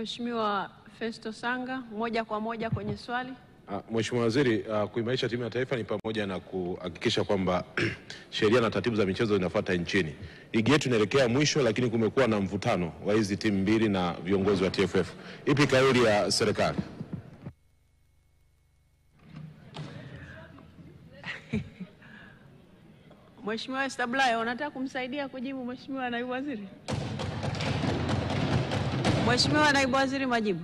Mheshimiwa Festo Sanga, moja kwa moja kwenye swali. Mheshimiwa Waziri, kuimarisha timu ya taifa ni pamoja na kuhakikisha kwamba sheria na taratibu za michezo zinafuata nchini. Ligi yetu inaelekea mwisho, lakini kumekuwa na mvutano wa hizi timu mbili na viongozi wa TFF. Ipi kauli ya serikali? Mheshimiwa Establaya, unataka kumsaidia kujibu Mheshimiwa Naibu Waziri? Mheshimiwa Naibu Waziri, majibu.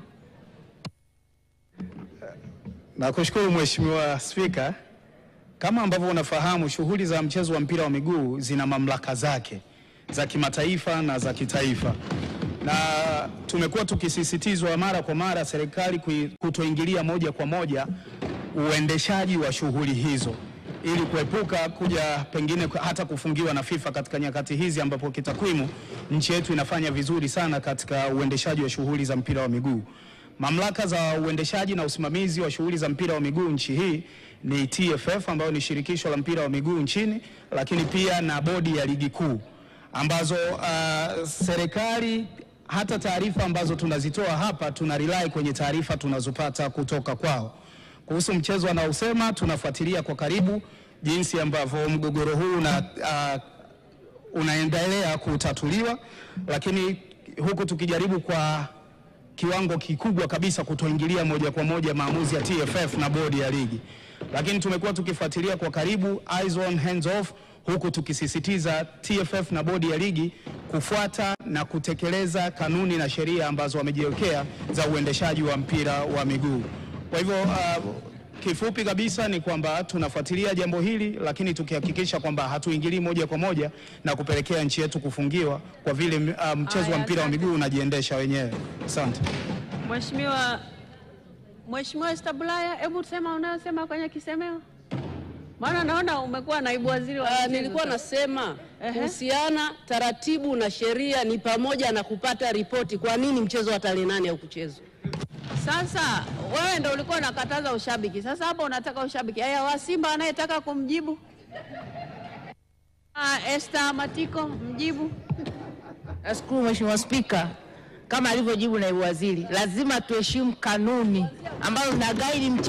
Nakushukuru Mheshimiwa Spika. Kama ambavyo unafahamu, shughuli za mchezo wa mpira wa miguu zina mamlaka zake za kimataifa na za kitaifa, na tumekuwa tukisisitizwa mara kwa mara serikali kutoingilia moja kwa moja uendeshaji wa shughuli hizo ili kuepuka kuja pengine hata kufungiwa na FIFA katika nyakati hizi ambapo kitakwimu nchi yetu inafanya vizuri sana katika uendeshaji wa shughuli za mpira wa miguu. Mamlaka za uendeshaji na usimamizi wa shughuli za mpira wa miguu nchi hii ni TFF ambayo ni shirikisho la mpira wa miguu nchini, lakini pia na bodi ya ligi kuu ambazo serikali, hata taarifa ambazo tunazitoa hapa tuna rely kwenye taarifa tunazopata kutoka kwao. Kuhusu mchezo anaosema, tunafuatilia kwa karibu jinsi ambavyo mgogoro huu unaendelea kutatuliwa, lakini huku tukijaribu kwa kiwango kikubwa kabisa kutoingilia moja kwa moja maamuzi ya TFF na bodi ya ligi. Lakini tumekuwa tukifuatilia kwa karibu, eyes on hands off, huku tukisisitiza TFF na bodi ya ligi kufuata na kutekeleza kanuni na sheria ambazo wamejiwekea za uendeshaji wa mpira wa miguu. Kwa hivyo kifupi kabisa ni kwamba tunafuatilia jambo hili, lakini tukihakikisha kwamba hatuingilii moja kwa moja na kupelekea nchi yetu kufungiwa kwa vile mchezo wa mpira wa miguu unajiendesha wenyewe. Asante. Mheshimiwa Establaya, hebu sema unayosema kwenye kisemeo. Maana naona umekuwa naibu waziri wa michezo. Nilikuwa nasema kuhusiana taratibu na sheria ni pamoja na kupata ripoti kwa nini mchezo wa tarehe 8 haukuchezwa. Sasa wewe ndio ulikuwa unakataza ushabiki. Sasa hapo unataka ushabiki. Haya, wa Simba anayetaka kumjibu. Esther Matiko, mjibu. Nashukuru Mheshimiwa Spika. Kama alivyojibu naibu waziri, lazima tuheshimu kanuni ambazo zinaguide mchezo.